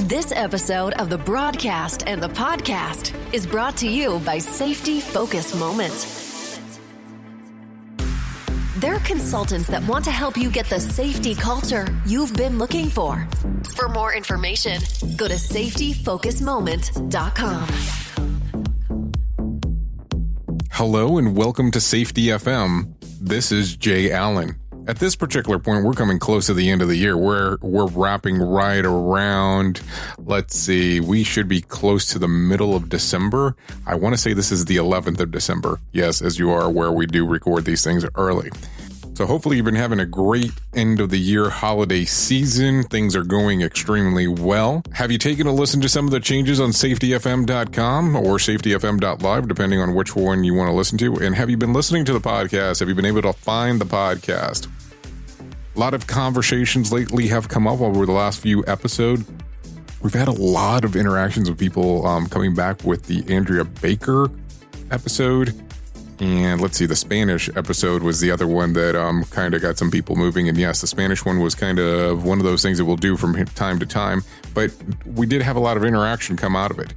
This episode of the broadcast and the podcast is brought to you by Safety Focus Moment. They're consultants that want to help you get the safety culture you've been looking for. For more information, go to safetyfocusmoment.com. Hello and welcome to Safety FM. This is Jay Allen. At this particular point, we're coming close to the end of the year. We're wrapping right around, we should be close to the middle of December. I want to say this is the 11th of December. Yes, as you are aware, we do record these things early. So hopefully you've been having a great end of the year holiday season. Things are going extremely well. Have you taken a listen to some of the changes on safetyfm.com or safetyfm.live, depending on which one you want to listen to? And have you been listening to the podcast? Have you been able to find the podcast? A lot of conversations lately have come up over the last few episodes. We've had a lot of interactions with people coming back with the Andrea Baker episode. And the Spanish episode was the other one that kind of got some people moving. And yes, the Spanish one was kind of one of those things that we'll do from time to time. But we did have a lot of interaction come out of it.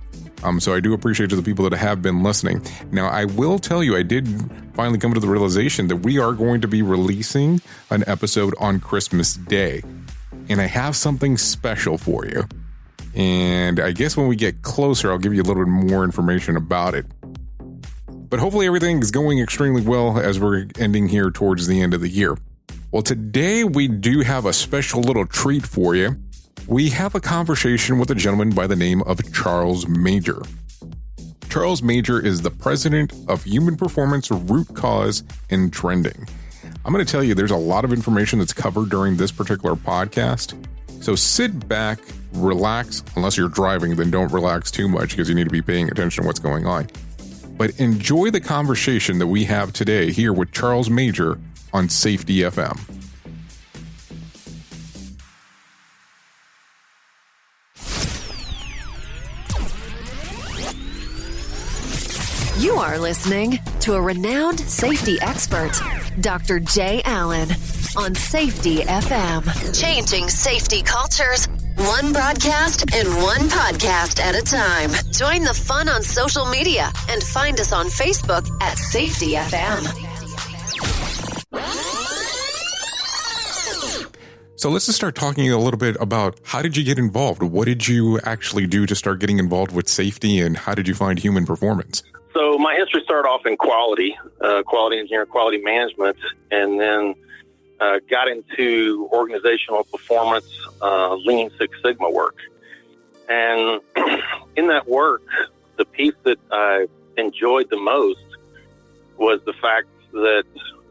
So I do appreciate to the people that have been listening. Now, I will tell you, I did finally come to the realization that we are going to be releasing an episode on Christmas Day. And I have something special for you. And I guess when we get closer, I'll give you a little bit more information about it. But hopefully everything is going extremely well as we're ending here towards the end of the year. Well, today we do have a special little treat for you. We have a conversation with a gentleman by the name of Charles Major. Charles Major is the president of Human Performance Root Cause and Trending. I'm going to tell you there's a lot of information that's covered during this particular podcast. So sit back, relax. Unless you're driving, then don't relax too much because you need to be paying attention to what's going on. But enjoy the conversation that we have today here with Charles Major on Safety FM. You are listening to a renowned safety expert, Dr. Jay Allen, on Safety FM. Changing safety cultures, one broadcast and one podcast at a time. Join the fun on social media and find us on Facebook at Safety FM. So let's just start talking a little bit about how did you get involved? What did you actually do to start getting involved with safety, and how did you find human performance? So my history started off in quality engineering, quality management, and then got into organizational performance, Lean Six Sigma work. And in that work, the piece that I enjoyed the most was the fact that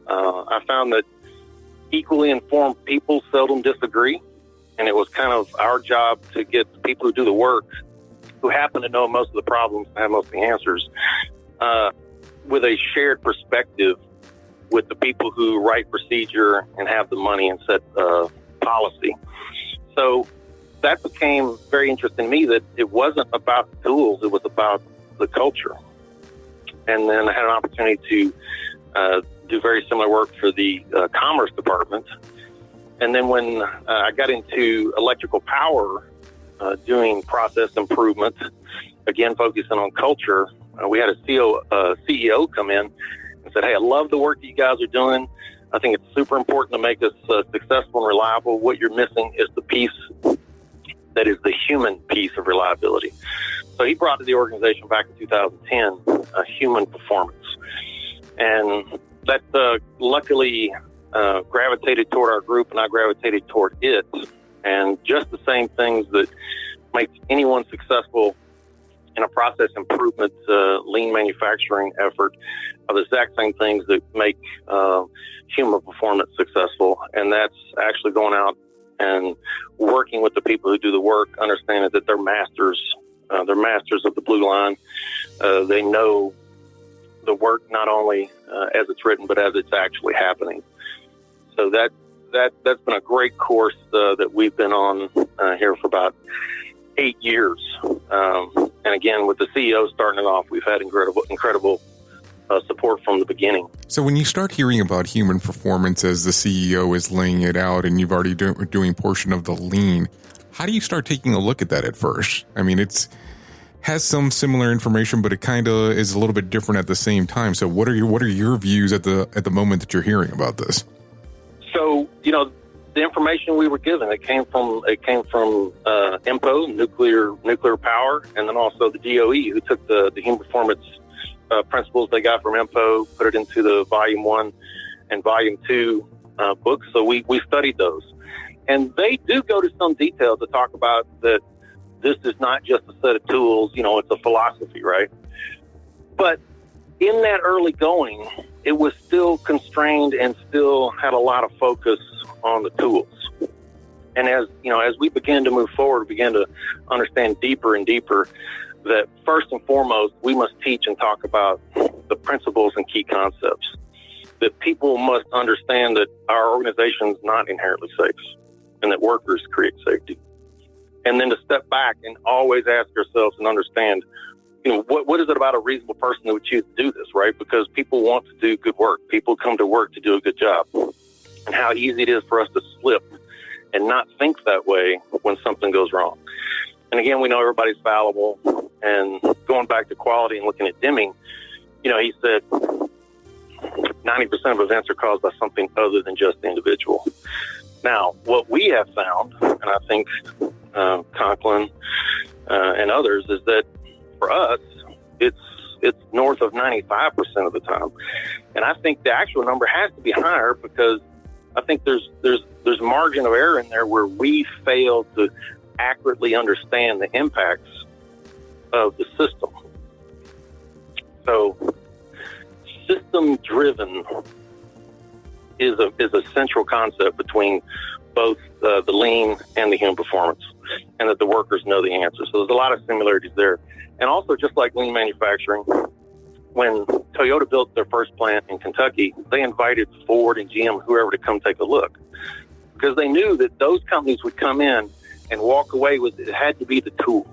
I found that equally informed people seldom disagree. And it was kind of our job to get the people who do the work, who happen to know most of the problems and have most of the answers, with a shared perspective with the people who write procedure and have the money and set policy. So that became very interesting to me, that it wasn't about the tools, it was about the culture. And then I had an opportunity to do very similar work for the Commerce Department. And then when I got into electrical power, doing process improvement, again, focusing on culture, we had a CEO come in and said, "Hey, I love the work that you guys are doing. I think it's super important to make us successful and reliable. What you're missing is the piece that is the human piece of reliability." So he brought to the organization back in 2010 human performance. And that luckily gravitated toward our group, and I gravitated toward it. And just the same things that make anyone successful in a process improvement, lean manufacturing effort are the exact same things that make human performance successful. And that's actually going out and working with the people who do the work, understanding that they're masters of the blue line. They know the work not only as it's written, but as it's actually happening. So that's been a great course that we've been on here for about 8 years. And again, with the CEO starting it off, we've had incredible support from the beginning. So when you start hearing about human performance as the CEO is laying it out, and you've already doing portion of the lean, How do you start taking a look at that at first? I mean, has some similar information, but it kind of is a little bit different at the same time. So what are your views at the moment that you're hearing about this? So, the information we were given, it came from IMPO, nuclear power, and then also the DOE, who took the human performance principles they got from IMPO, put it into the Volume 1 and Volume 2 books. So we studied those. And they do go to some detail to talk about that this is not just a set of tools, it's a philosophy, right? But in that early going, it was still constrained and still had a lot of focus on the tools. And as we began to move forward, we began to understand deeper and deeper that first and foremost, we must teach and talk about the principles and key concepts. That people must understand that our organization is not inherently safe and that workers create safety. And then to step back and always ask ourselves and understand, what is it about a reasonable person that would choose to do this, right? Because people want to do good work. People come to work to do a good job. And how easy it is for us to slip and not think that way when something goes wrong. And again, we know everybody's fallible. And going back to quality and looking at Deming, he said 90% of events are caused by something other than just the individual. Now, what we have found, and I think Conklin and others, is that for us, it's north of 95% of the time. And I think the actual number has to be higher because I think there's margin of error in there where we fail to accurately understand the impacts of the system. So system-driven is a central concept between both the lean and the human performance, and that the workers know the answer. So there's a lot of similarities there. And also, just like lean manufacturing, when Toyota built their first plant in Kentucky, they invited Ford and GM, whoever, to come take a look, because they knew that those companies would come in and walk away with, it had to be the tools.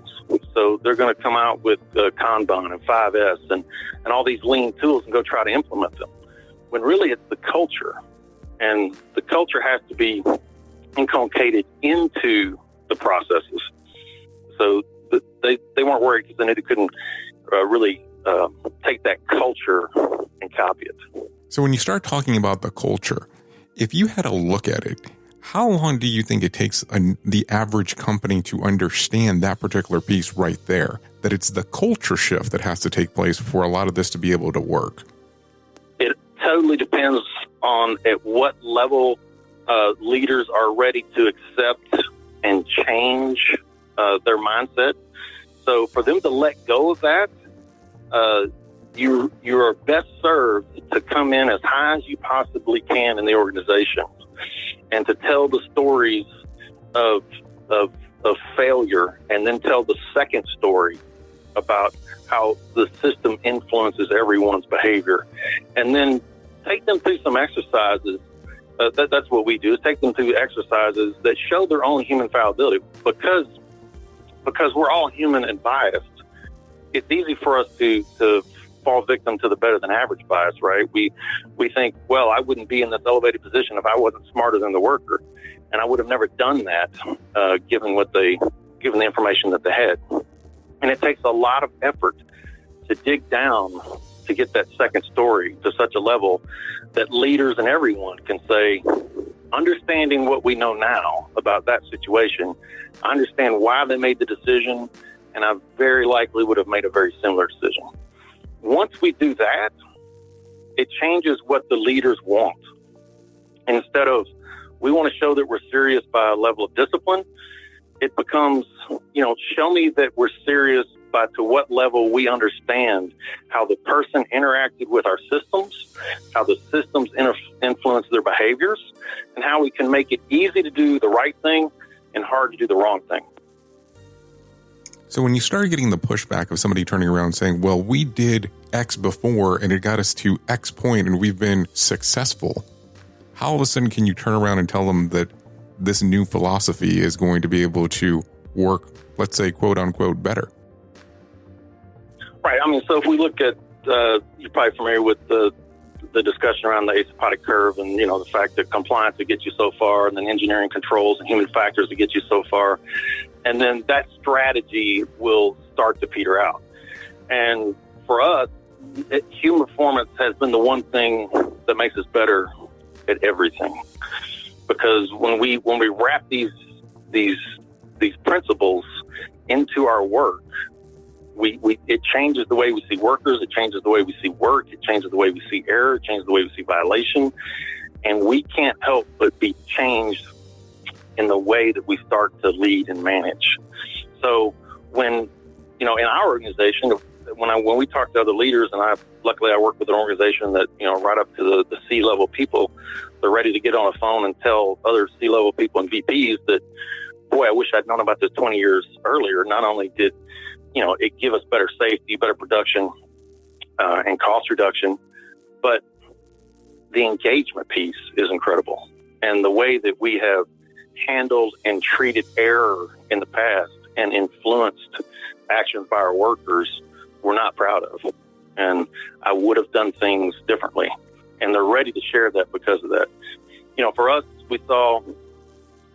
So they're going to come out with Kanban and 5S and all these lean tools and go try to implement them, when really it's the culture. And the culture has to be inculcated into the processes. So they weren't worried because they knew they couldn't really take that culture and copy it. So when you start talking about the culture, if you had a look at it, how long do you think it takes the average company to understand that particular piece right there, that it's the culture shift that has to take place for a lot of this to be able to work? It totally depends on at what level leaders are ready to accept and change their mindset. So for them to let go of that, you are best served to come in as high as you possibly can in the organization and to tell the stories of failure, and then tell the second story about how the system influences everyone's behavior, and then take them through some exercises. That's what we do, is take them through exercises that show their own human fallibility, because we're all human and biased. It's easy for us to fall victim to the better than average bias, right? We think, well, I wouldn't be in this elevated position if I wasn't smarter than the worker, and I would have never done that given the information that they had. And it takes a lot of effort to dig down to get that second story to such a level that leaders and everyone can say, understanding what we know now about that situation, I understand why they made the decision, and I very likely would have made a very similar decision. Once we do that, it changes what the leaders want. Instead of, we want to show that we're serious by a level of discipline, it becomes, show me that we're serious by to what level we understand how the person interacted with our systems, how the systems influence their behaviors, and how we can make it easy to do the right thing and hard to do the wrong thing. So when you start getting the pushback of somebody turning around saying, well, we did X before and it got us to X point and we've been successful, how all of a sudden can you turn around and tell them that this new philosophy is going to be able to work, let's say, quote unquote, better? Right. I mean, so if we look at, you're probably familiar with the discussion around the asymptotic curve and, the fact that compliance will get you so far, and then engineering controls and human factors will get you so far. And then that strategy will start to peter out. And for us, human performance has been the one thing that makes us better at everything. Because when we wrap these principles into our work, it changes the way we see workers, it changes the way we see work, it changes the way we see error, it changes the way we see violation. And we can't help but be changed in the way that we start to lead and manage. So when, in our organization, when we talk to other leaders, and luckily I work with an organization that, right up to the C-level people, they're ready to get on a phone and tell other C-level people and VPs that, boy, I wish I'd known about this 20 years earlier. Not only did, it give us better safety, better production, and cost reduction, but the engagement piece is incredible. And the way that we have handled and treated error in the past and influenced actions by our workers, we're not proud of. And I would have done things differently. And they're ready to share that because of that. For us, we saw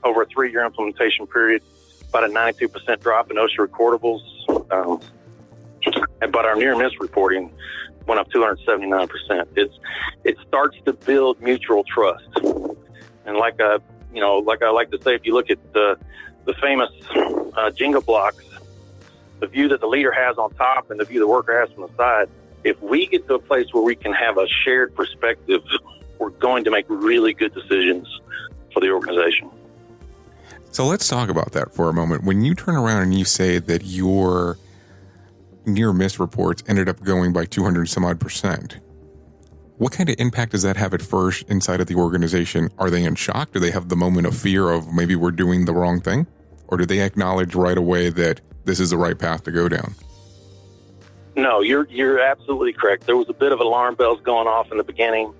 over a 3-year implementation period, about a 92% drop in OSHA recordables. But our near miss reporting went up 279%. It starts to build mutual trust. And like I like to say, if you look at the famous Jenga blocks, the view that the leader has on top and the view the worker has from the side, if we get to a place where we can have a shared perspective, we're going to make really good decisions for the organization. So let's talk about that for a moment. When you turn around and you say that your near miss reports ended up going by 200 some odd %, what kind of impact does that have at first inside of the organization? Are they in shock? Do they have the moment of fear of maybe we're doing the wrong thing? Or do they acknowledge right away that this is the right path to go down? No, you're absolutely correct. There was a bit of alarm bells going off in the beginning,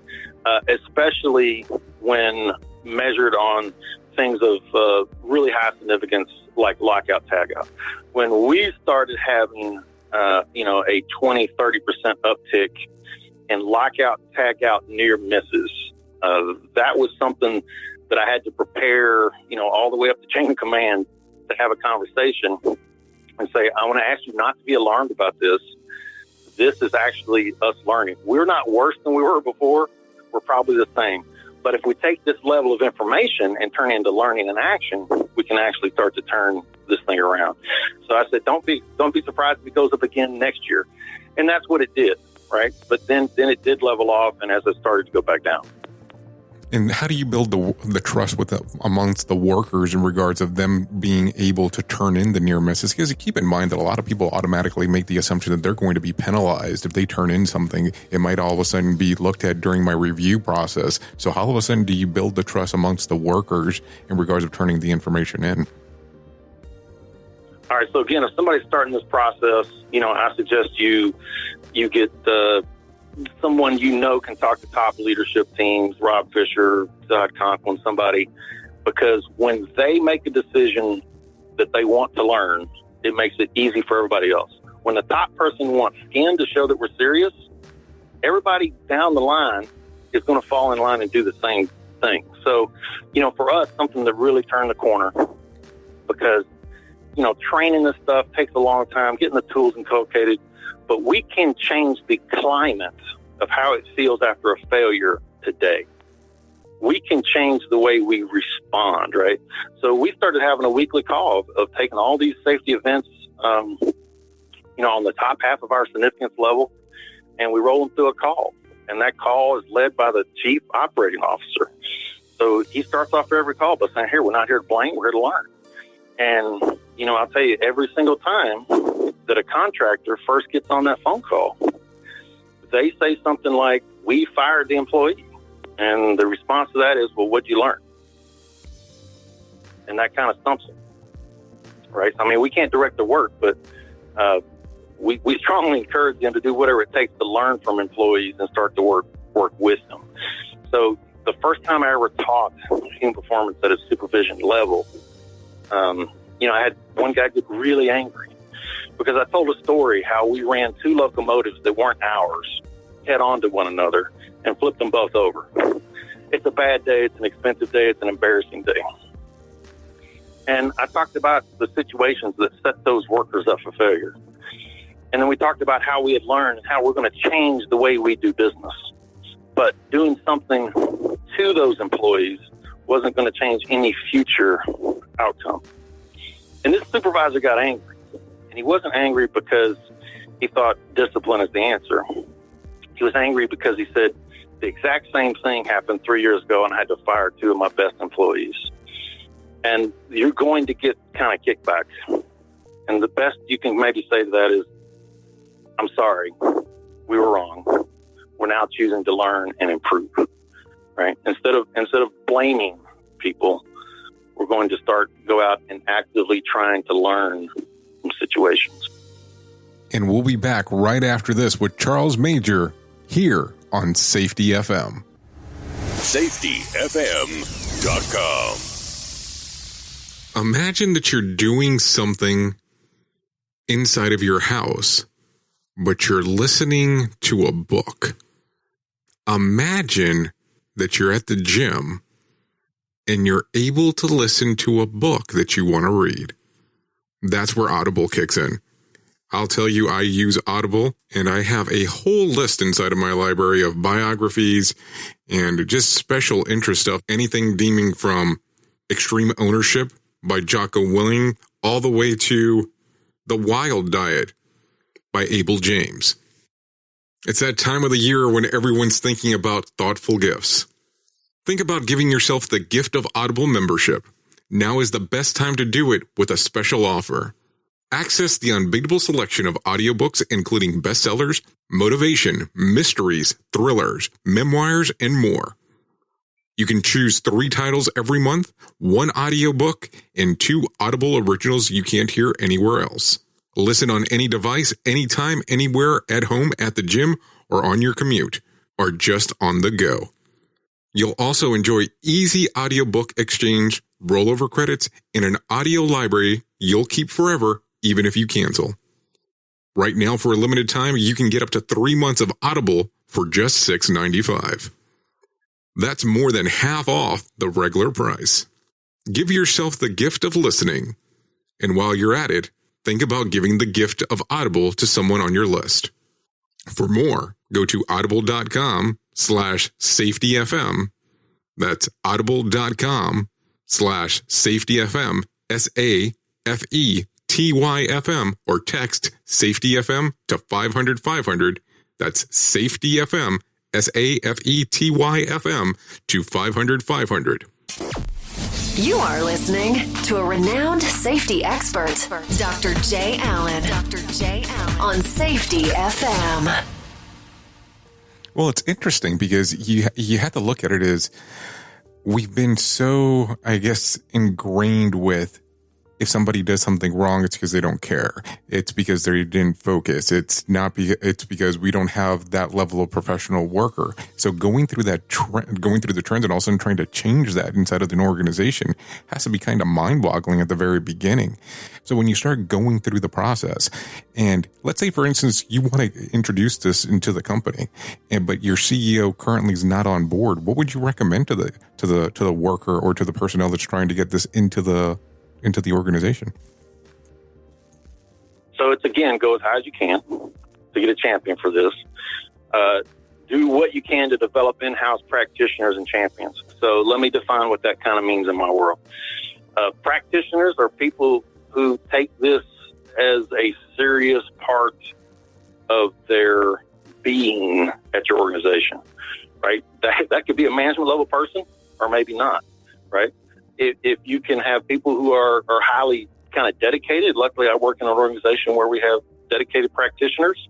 especially when measured on things of really high significance like Lockout Tagout. When we started having, a 20, 30% uptick in Lockout Tagout near misses, that was something that I had to prepare, all the way up the chain of command to have a conversation and say, I want to ask you not to be alarmed about this. This is actually us learning. We're not worse than we were before. We're probably the same. But if we take this level of information and turn it into learning and action, we can actually start to turn this thing around. So I said, don't be surprised if it goes up again next year. And that's what it did, right? But then it did level off, and as it started to go back down. And how do you build the trust amongst the workers in regards of them being able to turn in the near misses? Because you keep in mind that a lot of people automatically make the assumption that they're going to be penalized if they turn in something. It might all of a sudden be looked at during my review process. So how all of a sudden do you build the trust amongst the workers in regards of turning the information in? All right. So again, if somebody's starting this process, I suggest you get someone can talk to top leadership teams, Rob Fisher, Todd Conklin, somebody, because when they make a decision that they want to learn, it makes it easy for everybody else. When the top person wants skin to show that we're serious, everybody down the line is going to fall in line and do the same thing. So, for us, something that really turned the corner, because, training this stuff takes a long time, getting the tools inculcated, but we can change the climate of how it feels after a failure today. We can change the way we respond, right? So we started having a weekly call of taking all these safety events, on the top half of our significance level, and we roll them through a call. And that call is led by the chief operating officer. So he starts off every call by saying, we're not here to blame, we're here to learn. And, I'll tell you, every single time that a contractor first gets on that phone call, they say something like, we fired the employee. And the response to that is, well, what'd you learn? And that kind of stumps them, right? I mean, we can't direct the work, but we strongly encourage them to do whatever it takes to learn from employees and start to work with them. So the first time I ever taught human performance at a supervision level, I had one guy get really angry because I told a story how we ran 2 locomotives that weren't ours head on to one another and flipped them both over. It's a bad day. It's an expensive day. It's an embarrassing day. And I talked about the situations that set those workers up for failure. And then we talked about how we had learned how we're going to change the way we do business. But doing something to those employees wasn't going to change any future outcome. And this supervisor got angry. And he wasn't angry because he thought discipline is the answer. He was angry because he said the exact same thing happened 3 years ago and I had to fire 2 of my best employees. And you're going to get kind of kickbacks. And the best you can maybe say to that is, I'm sorry, we were wrong. We're now choosing to learn and improve, right? Instead of blaming people, we're going to go out and actively trying to learn from situations. And we'll be back right after this with Charles Major here on Safety FM. SafetyFM.com. Imagine that you're doing something inside of your house, but you're listening to a book. Imagine that you're at the gym and you're able to listen to a book that you want to read. That's where Audible kicks in. I'll tell you, I use Audible, and I have a whole list inside of my library of biographies and just special interest stuff, anything deeming from Extreme Ownership by Jocko Willing all the way to The Wild Diet by Abel James. It's that time of the year when everyone's thinking about thoughtful gifts. Think about giving yourself the gift of Audible membership. Now is the best time to do it with a special offer. Access the unbeatable selection of audiobooks including bestsellers, motivation, mysteries, thrillers, memoirs, and more. You can choose 3 titles every month, 1 audiobook, and 2 Audible originals you can't hear anywhere else. Listen on any device, anytime, anywhere, at home, at the gym, or on your commute, or just on the go. You'll also enjoy easy audiobook exchange, rollover credits, and an audio library you'll keep forever, even if you cancel. Right now, for a limited time, you can get up to 3 months of Audible for just $6.95. That's more than half off the regular price. Give yourself the gift of listening. And while you're at it, think about giving the gift of Audible to someone on your list. For more, go to audible.com/safetyfm. That's audible.com/safetyfm, SAFETYFM, or text SafetyFM to 500-500. That's SafetyFM, SAFETYFM to 500-500. You are listening to a renowned safety expert, Dr. Jay Allen. On Safety FM. Well, it's interesting because you have to look at it as we've been so, I guess, ingrained with if somebody does something wrong, it's because they don't care. It's because they didn't focus. It's because we don't have that level of professional worker. So going through the trend and also trying to change that inside of an organization has to be kind of mind-boggling at the very beginning. So when you start going through the process, and let's say, for instance, you want to introduce this into the company, but your CEO currently is not on board, what would you recommend to the worker or to the personnel that's trying to get this into the organization? So it's, again, go as high as you can to get a champion for this. Do what you can to develop in-house practitioners and champions. So let me define what that kind of means in my world. Practitioners are people who take this as a serious part of their being at your organization, right? That could be a management level person or maybe not, right? If you can have people who are highly kind of dedicated, luckily I work in an organization where we have dedicated practitioners.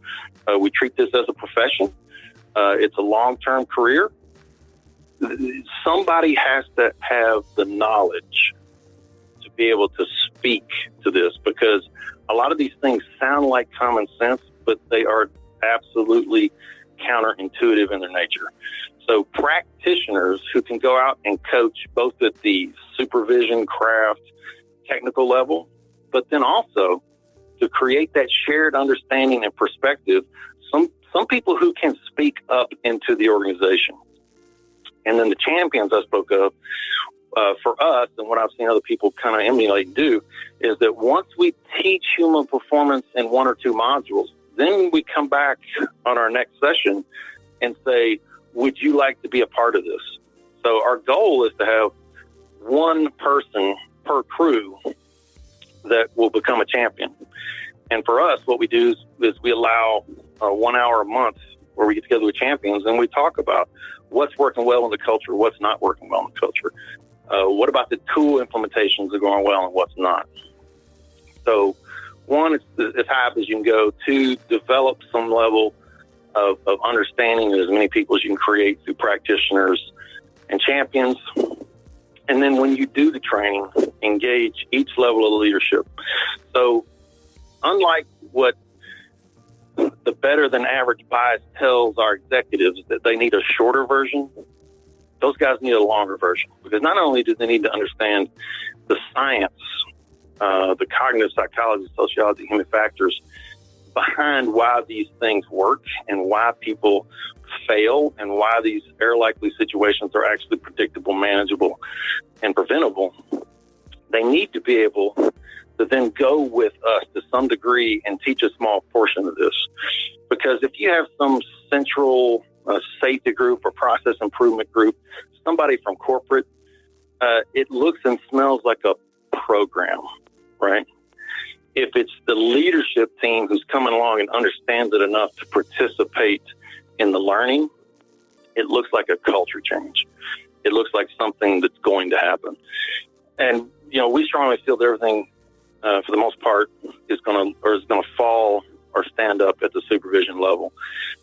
We treat this as a profession. It's a long-term career. Somebody has to have the knowledge to be able to speak to this, because a lot of these things sound like common sense, but they are absolutely counterintuitive in their nature. So practitioners who can go out and coach both at the supervision, craft, technical level, but then also to create that shared understanding and perspective, some people who can speak up into the organization. And then the champions I spoke of for us, and what I've seen other people kind of emulate and do, is that once we teach human performance in one or two modules, then we come back on our next session and say, would you like to be a part of this? So our goal is to have one person per crew that will become a champion. And for us, what we do is we allow 1 hour a month where we get together with champions and we talk about what's working well in the culture, what's not working well in the culture. What about the tool implementations that are going well and what's not? So one, it's as high up as you can go. Two, develop some level of understanding of as many people as you can create through practitioners and champions. And then when you do the training, engage each level of leadership. So unlike what the better than average bias tells our executives that they need a shorter version, those guys need a longer version, because not only do they need to understand the science, the cognitive psychology, sociology, human factors behind why these things work and why people fail and why these error-likely situations are actually predictable, manageable, and preventable, they need to be able to then go with us to some degree and teach a small portion of this. Because if you have some central safety group or process improvement group, somebody from corporate, it looks and smells like a program, right? If it's the leadership team who's coming along and understands it enough to participate in the learning, it looks like a culture change. It looks like something that's going to happen. And, we strongly feel that everything, for the most part, is going to fall or stand up at the supervision level.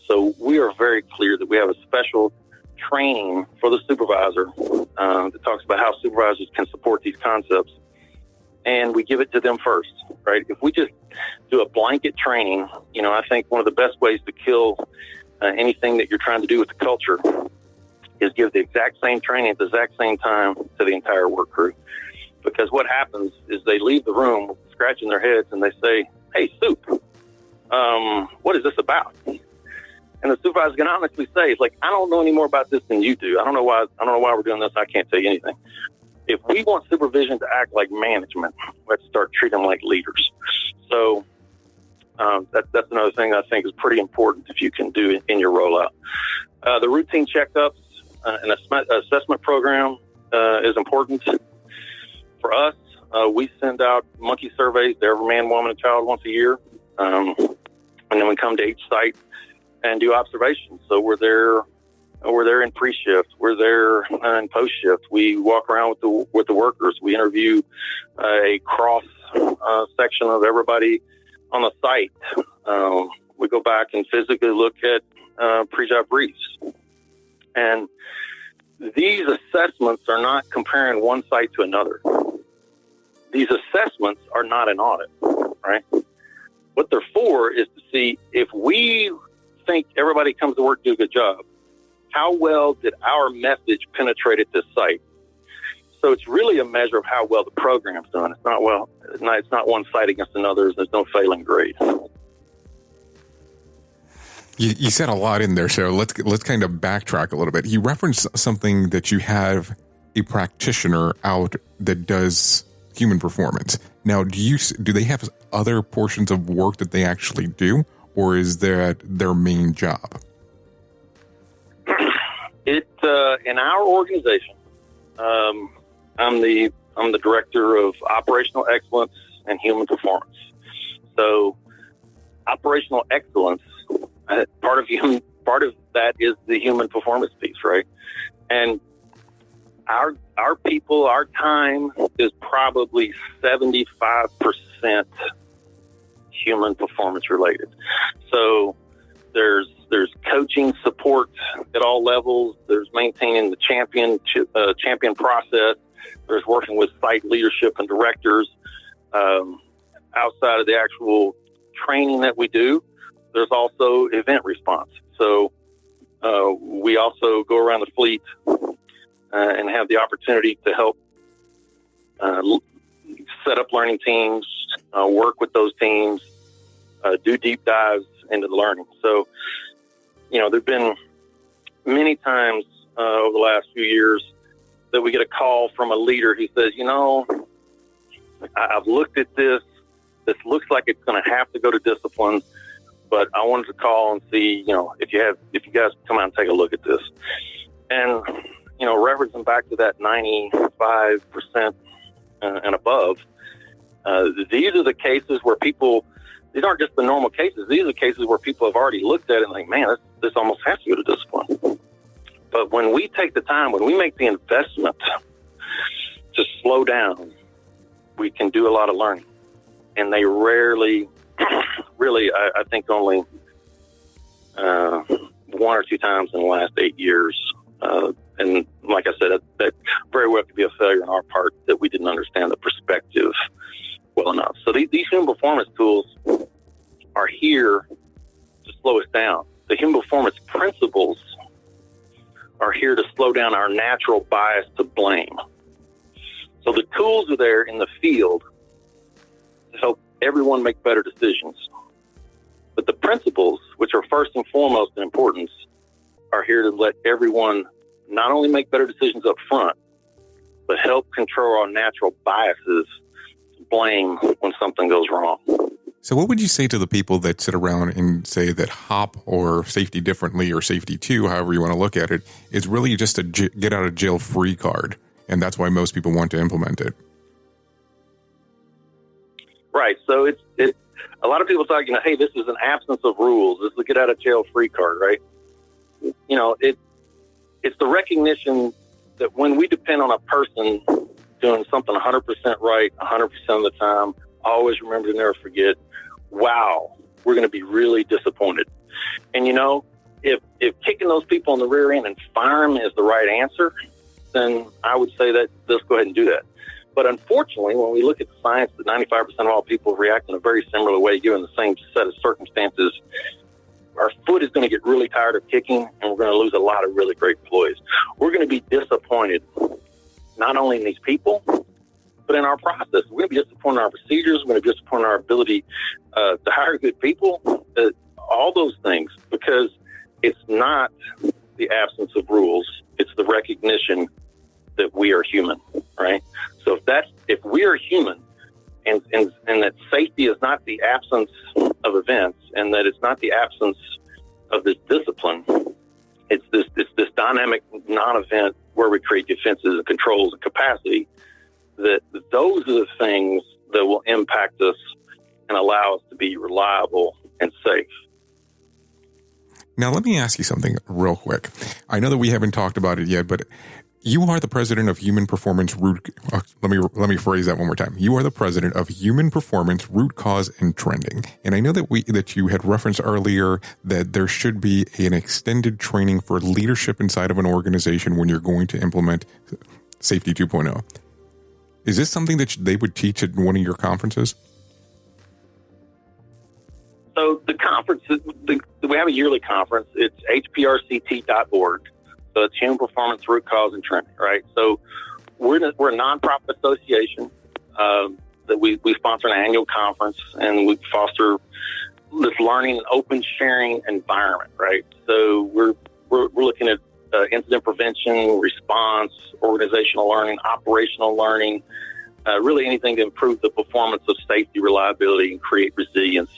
So we are very clear that we have a special training for the supervisor that talks about how supervisors can support these concepts. And we give it to them first, right? If we just do a blanket training, I think one of the best ways to kill anything that you're trying to do with the culture is give the exact same training at the exact same time to the entire work crew. Because what happens is they leave the room scratching their heads and they say, hey, Soup, what is this about? And the supervisor can honestly say, it's like, I don't know any more about this than you do. I don't know why we're doing this. I can't tell you anything. If we want supervision to act like management, let's start treating them like leaders. So that's another thing I think is pretty important if you can do in your rollout. The routine checkups and assessment program is important. For us, we send out monkey surveys to every man, woman, and child once a year. And then we come to each site and do observations. So we're there in pre-shift. We're there in post-shift. We walk around with the workers. We interview a cross section of everybody on the site. We go back and physically look at pre-job briefs. And these assessments are not comparing one site to another. These assessments are not an audit, right? What they're for is to see if we think everybody comes to work to do a good job, how well did our message penetrate at this site? So it's really a measure of how well the program's done. It's not one site against another. There's no failing grade. You said a lot in there, so let's kind of backtrack a little bit. You referenced something that you have a practitioner out that does human performance. Now, do they have other portions of work that they actually do, or is that their main job? In our organization, I'm the director of operational excellence and human performance. So, operational excellence, part of that is the human performance piece, right? And our people, our time is probably 75% human performance related. So there's coaching support at all levels. There's maintaining the champion process. There's working with site leadership and directors. Outside of the actual training that we do, there's also event response. So we also go around the fleet and have the opportunity to help set up learning teams, work with those teams, do deep dives into the learning. So, there've been many times over the last few years that we get a call from a leader who says, I've looked at this. This looks like it's going to have to go to discipline, but I wanted to call and see, if you guys come out and take a look at this. And, referencing back to that 95% and above, these are the cases where these aren't just the normal cases. These are the cases where people have already looked at it and think, man, this almost has to go to discipline. But when we take the time, when we make the investment to slow down, we can do a lot of learning. And they rarely, really, I think only 1 or 2 times in the last 8 years. And like I said, that very well could be a failure on our part that we didn't understand the perspective well enough. So these human performance tools are here to slow us down. The human performance principles are here to slow down our natural bias to blame. So the tools are there in the field to help everyone make better decisions. But the principles, which are first and foremost in importance, are here to let everyone not only make better decisions up front, but help control our natural biases to blame when something goes wrong. So what would you say to the people that sit around and say that HOP or safety differently or safety 2, however you want to look at it, is really just a get out of jail free card, and that's why most people want to implement it? Right. So it's a lot of people talk, hey, this is an absence of rules. This is a get out of jail free card, right? It's the recognition that when we depend on a person doing something 100% right, 100% of the time, always remember to never forget, wow, we're going to be really disappointed. And, if kicking those people in the rear end and fire them is the right answer, then I would say that let's go ahead and do that. But unfortunately, when we look at the science, that 95% of all people react in a very similar way given the same set of circumstances, our foot is going to get really tired of kicking, and we're going to lose a lot of really great employees. We're going to be disappointed, not only in these people, but in our process. We're going to be disappointed in our procedures. We're going to be disappointed in our ability to hire good people, all those things, because it's not the absence of rules. It's the recognition that we are human, right? So if we are human and that safety is not the absence of events and that it's not the absence of this discipline, it's this dynamic non-event where we create defenses and controls and capacity, that those are the things that will impact us and allow us to be reliable and safe. Now, let me ask you something real quick. I know that we haven't talked about it yet, but you are the president of Human Performance let me phrase that one more time. You are the president of Human Performance Root Cause and Trending. And I know that you had referenced earlier that there should be an extended training for leadership inside of an organization when you're going to implement Safety 2.0. Is this something that they would teach at one of your conferences? So the conference, we have a yearly conference. It's HPRCT.org. So it's Human Performance Root Cause and Trending, right? So we're a nonprofit association that we sponsor an annual conference, and we foster this learning and open sharing environment, right? So we're looking at incident prevention, response, organizational learning, operational learning, really anything to improve the performance of safety, reliability, and create resilience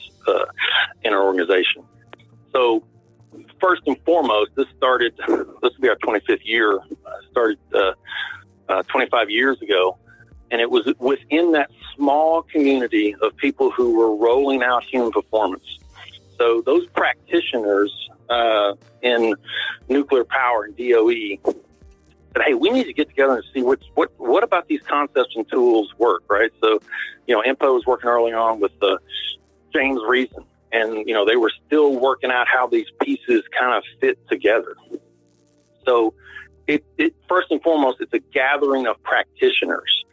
in our organization. So first and foremost, this will be our 25th year, started 25 years ago, and it was within that small community of people who were rolling out human performance. So those practitioners in nuclear power and DOE said, hey, we need to get together and see what about these concepts and tools work, right? So, INPO was working early on with James Reason, and, they were still working out how these pieces kind of fit together. So it first and foremost, it's a gathering of practitioners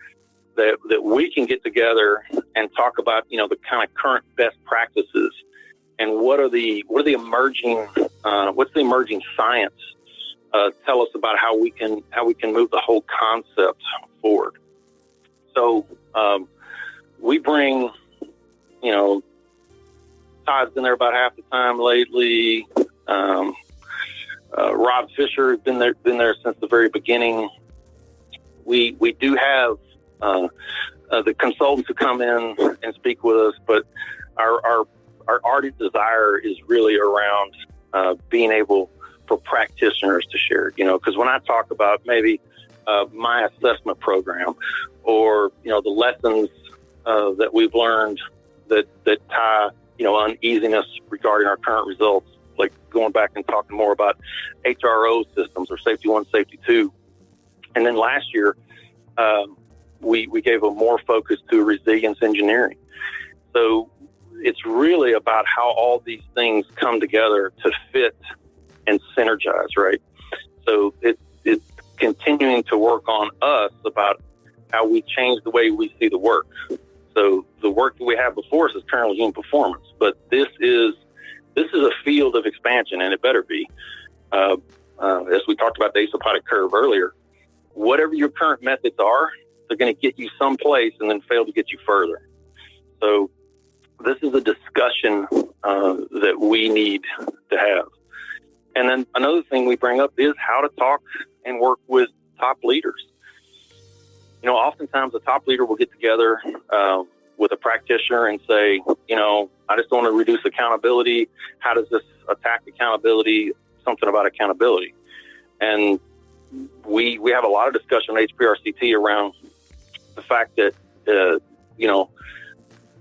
that we can get together and talk about, the kind of current best practices and what's the emerging science tell us about how we can move the whole concept forward. So we bring, Todd's been there about half the time lately. Rob Fisher has been there since the very beginning. we do have the consultants who come in and speak with us, but our ardent desire is really around being able for practitioners to share, because when I talk about maybe my assessment program or, the lessons that we've learned that tie, uneasiness regarding our current results, like going back and talking more about HRO systems or Safety 1, Safety 2. And then last year, we gave a more focus to resilience engineering. So it's really about how all these things come together to fit and synergize, right? So it's continuing to work on us about how we change the way we see the work. So the work that we have before us is currently in performance, but this is a field of expansion, and it better be. As we talked about the asymptotic curve earlier, whatever your current methods are, they're going to get you someplace and then fail to get you further. So this is a discussion that we need to have. And then another thing we bring up is how to talk and work with top leaders. Oftentimes a top leader will get together with a practitioner and say, I just want to reduce accountability. How does this attack accountability? Something about accountability. And we have a lot of discussion on HPRCT around the fact that,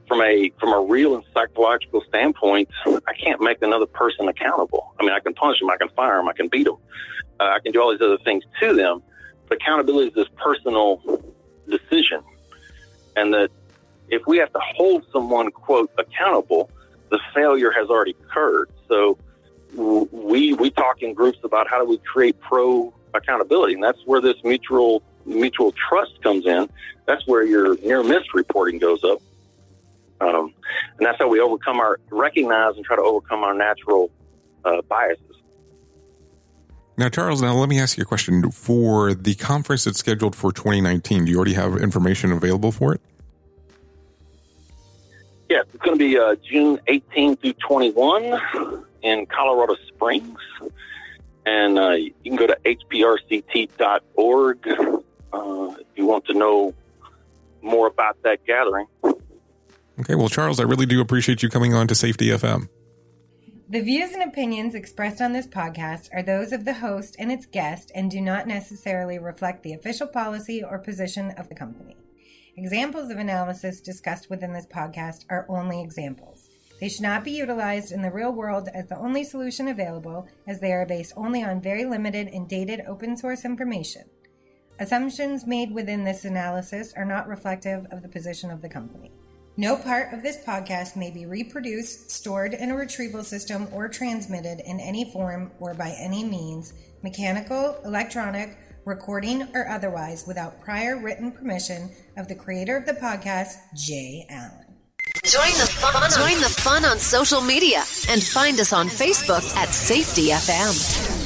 from a real and psychological standpoint, I can't make another person accountable. I mean, I can punish them, I can fire them, I can beat them, I can do all these other things to them. But accountability is this personal decision, and that if we have to hold someone, quote, accountable, the failure has already occurred. So we talk in groups about how do we create pro accountability, and that's where this mutual trust comes in. That's where your near miss reporting goes up. And that's how we recognize and try to overcome our natural biases. Now, Charles, let me ask you a question. For the conference that's scheduled for 2019, do you already have information available for it? Yes, it's going to be June 18 through 21 in Colorado Springs. And you can go to hprct.org if you want to know more about that gathering. Okay, well, Charles, I really do appreciate you coming on to Safety FM. The views and opinions expressed on this podcast are those of the host and its guest and do not necessarily reflect the official policy or position of the company. Examples of analysis discussed within this podcast are only examples. They should not be utilized in the real world as the only solution available, as they are based only on very limited and dated open source information. Assumptions made within this analysis are not reflective of the position of the company. No part of this podcast may be reproduced, stored in a retrieval system, or transmitted in any form or by any means, mechanical, electronic, recording, or otherwise, without prior written permission of the creator of the podcast, Jay Allen. Join the fun on social media and find us on Facebook at Safety FM.